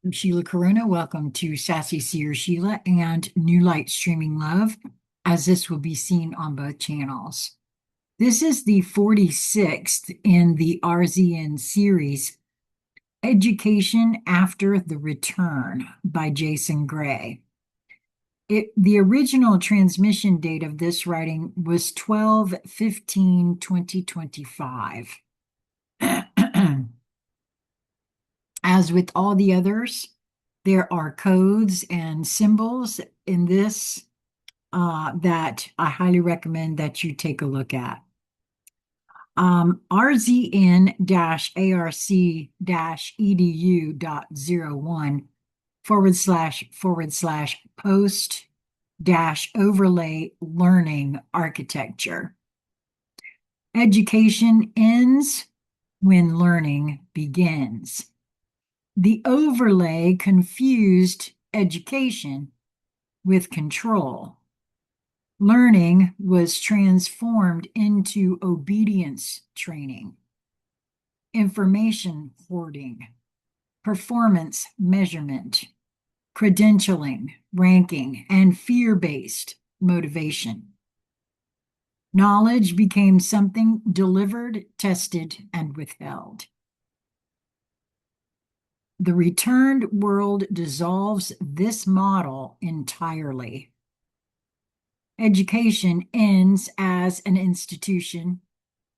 I'm Sheila Corona. Welcome to Sassy Seer Sheila and New Light Streaming Love, as this will be seen on both channels. This is the 46th in the RZN series, Education After the Return by Jason Gray. The original transmission date of this writing was 12/15/2025. As with all the others, there are codes and symbols in this that I highly recommend that you take a look at. rzn-arc-edu.01//post-overlay learning architecture. Education ends when learning begins. The overlay confused education with control. Learning was transformed into obedience training, information hoarding, performance measurement, credentialing, ranking, and fear-based motivation. Knowledge became something delivered, tested, and withheld. The returned world dissolves this model entirely. Education ends as an institution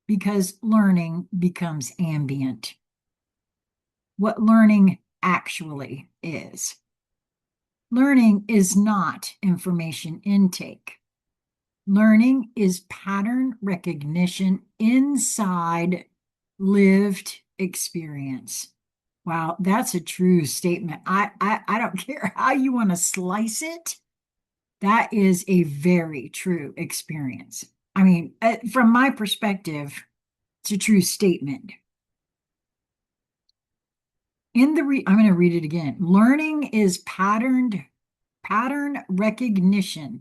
because learning becomes ambient. What learning actually is. Learning is not information intake. Learning is pattern recognition inside lived experience. Wow, that's a true statement. I don't care how you want to slice it. That is a very true experience. I mean, from my perspective, it's a true statement. I'm going to read it again. Learning is pattern recognition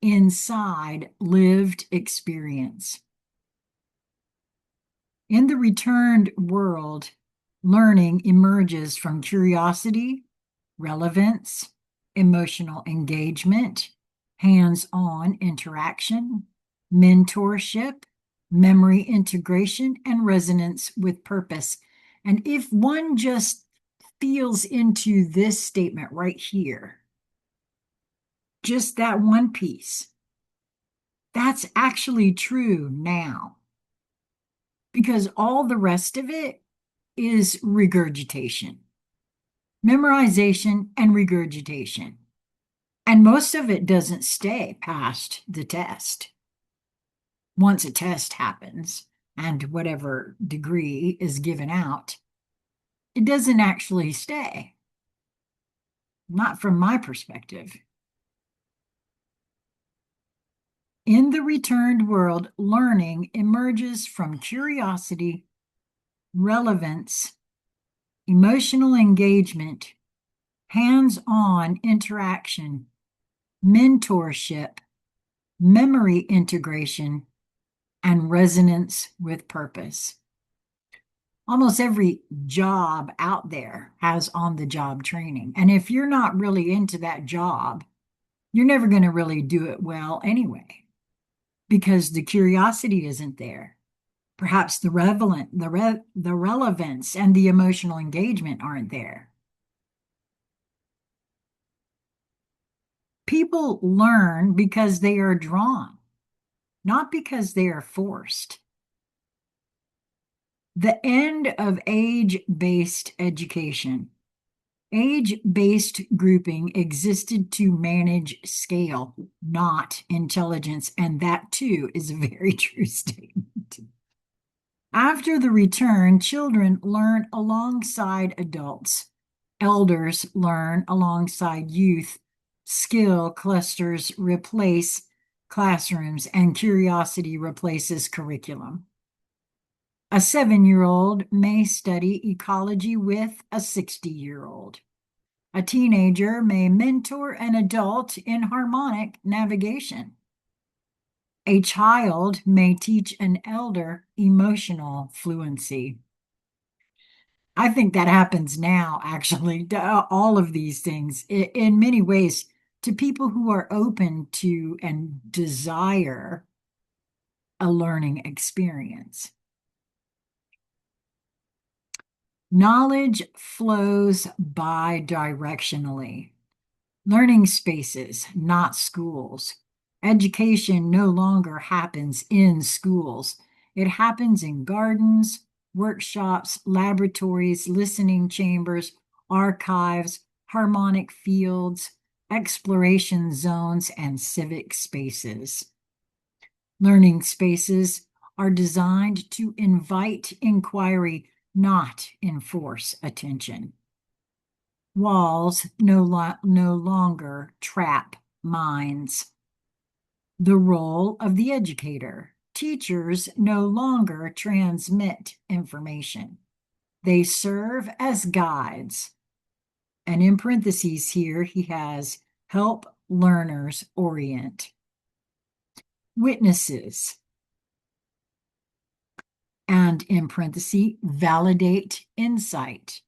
inside lived experience. In the returned world, learning emerges from curiosity, relevance, emotional engagement, hands-on interaction, mentorship, memory integration, and resonance with purpose. And if one just feels into this statement right here, just that one piece, that's actually true now. Because all the rest of it is regurgitation, memorization, and regurgitation. And most of it doesn't stay past the test. Once a test happens and whatever degree is given out, it doesn't actually stay. Not from my perspective. In the returned world, learning emerges from curiosity, relevance, emotional engagement, hands-on interaction, mentorship, memory integration, and resonance with purpose. Almost every job out there has on-the-job training. And if you're not really into that job, you're never going to really do it well anyway, because the curiosity isn't there. Perhaps the relevance and the emotional engagement aren't there. People learn because they are drawn, not because they are forced. The end of age-based education. Age-based grouping existed to manage scale, not intelligence, and that too is a very true statement. After the return, children learn alongside adults. Elders learn alongside youth. Skill clusters replace classrooms, and curiosity replaces curriculum. A 7-year-old may study ecology with a 60-year-old. A teenager may mentor an adult in harmonic navigation. A child may teach an elder emotional fluency. I think that happens now, actually, all of these things in many ways to people who are open to and desire a learning experience. Knowledge flows bi-directionally. Learning spaces, not schools. Education no longer happens in schools. It happens in gardens, workshops, laboratories, listening chambers, archives, harmonic fields, exploration zones, and civic spaces. Learning spaces are designed to invite inquiry, not enforce attention. Walls no longer trap minds. The role of the educator. Teachers no longer transmit information. They serve as guides. And in parentheses here, he has help learners orient. Witnesses. And in parentheses, validate insight.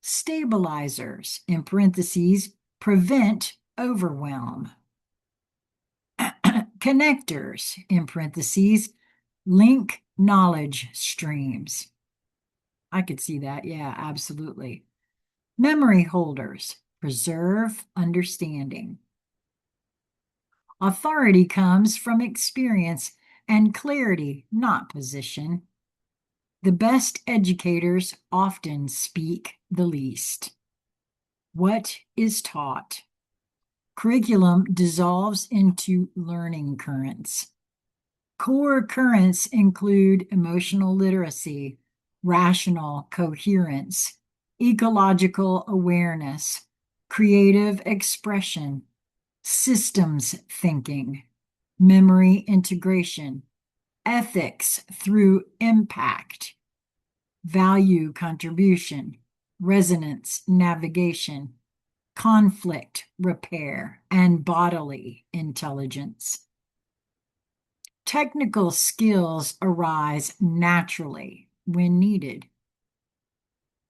Stabilizers, in parentheses, prevent overwhelm. Connectors, in parentheses, link knowledge streams. I could see that. Yeah, absolutely. Memory holders, preserve understanding. Authority comes from experience and clarity, not position. The best educators often speak the least. What is taught? Curriculum dissolves into learning currents. Core currents include emotional literacy, rational coherence, ecological awareness, creative expression, systems thinking, memory integration, ethics through impact, value contribution, resonance navigation, conflict repair, and bodily intelligence. Technical skills arise naturally when needed.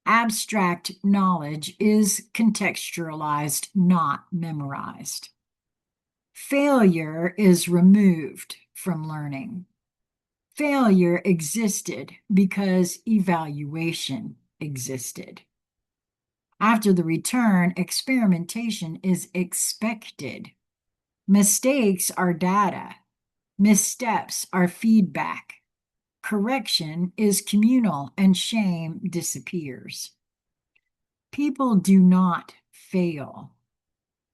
Abstract knowledge is contextualized, not memorized. Failure is removed from learning. Failure existed because evaluation existed. After the return, experimentation is expected. Mistakes are data. Missteps are feedback. Correction is communal and shame disappears. People do not fail.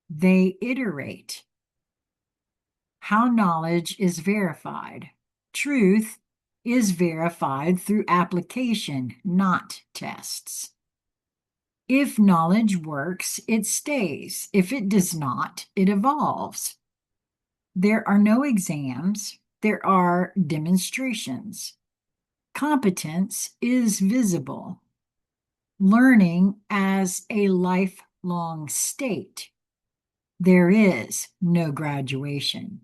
They iterate. How knowledge is verified. Truth is verified through application, not tests. If knowledge works, it stays. If it does not, it evolves. There are no exams, there are demonstrations. Competence is visible. Learning as a lifelong state. There is no graduation.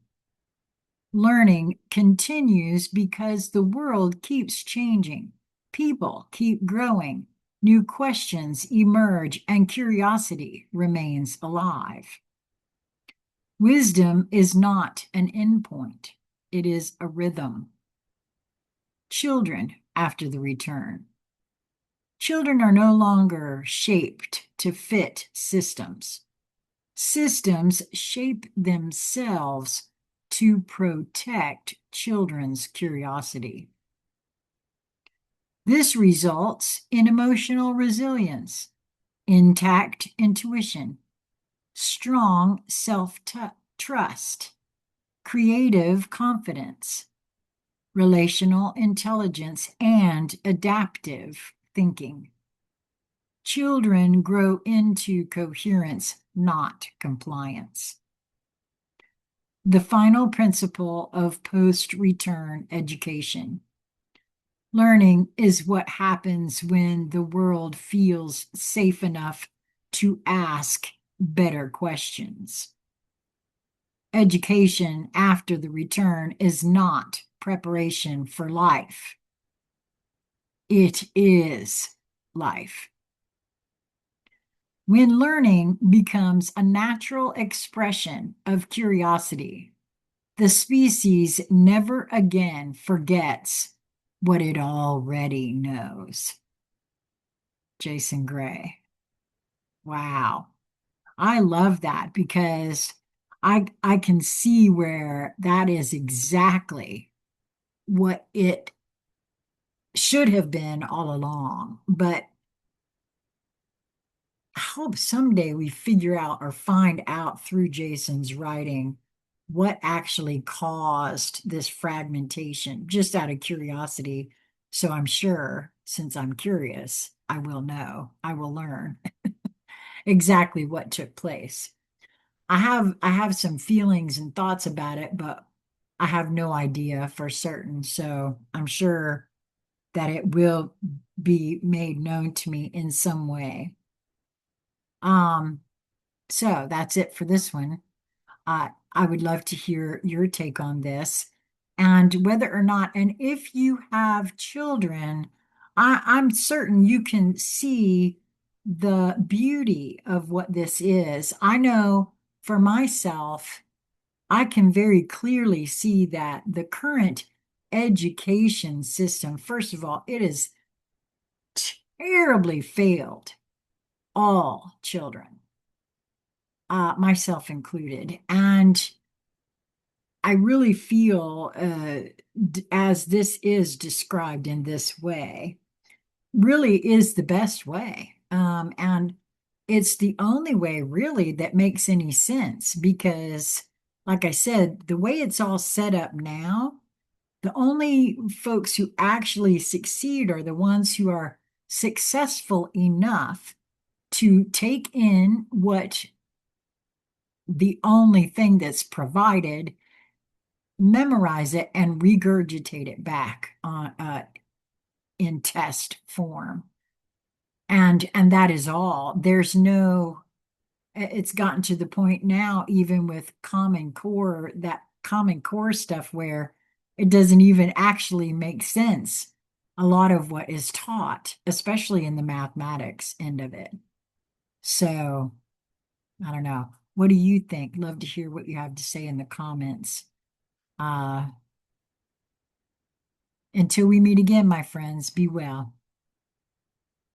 Learning continues because the world keeps changing. People keep growing. New questions emerge and curiosity remains alive. Wisdom is not an endpoint. It is a rhythm. Children after the return. Children are no longer shaped to fit systems. Systems shape themselves to protect children's curiosity. This results in emotional resilience, intact intuition, strong self-trust, creative confidence, relational intelligence, and adaptive thinking. Children grow into coherence, not compliance. The final principle of post-return education. Learning is what happens when the world feels safe enough to ask better questions. Education after the return is not preparation for life. It is life. When learning becomes a natural expression of curiosity, the species never again forgets what it already knows. Jason Gray. Wow. I love that because I can see where that is exactly what it should have been all along. But I hope someday we figure out or find out through Jason's writing what actually caused this fragmentation, just out of curiosity. So I'm sure, since I'm curious, I will know, I will learn exactly what took place. I have some feelings and thoughts about it, but I have no idea for certain. So I'm sure that it will be made known to me in some way. Um, so that's it for this one. I would love to hear your take on this and whether or not, and if you have children, I'm certain you can see the beauty of what this is. I know for myself, I can very clearly see that the current education system, first of all, it has terribly failed all children, myself included. And I really feel, as this is described in this way, really is the best way. And it's the only way, really, that makes any sense because, like I said, the way it's all set up now, the only folks who actually succeed are the ones who are successful enough to take in what the only thing that's provided, memorize it, and regurgitate it back in test form. And that is all. There's no, it's gotten to the point now, even with Common Core, that Common Core stuff where it doesn't even actually make sense. A lot of what is taught, especially in the mathematics end of it. So I don't know. What do you think? Love to hear what you have to say in the comments. Uh, until we meet again, my friends, be well.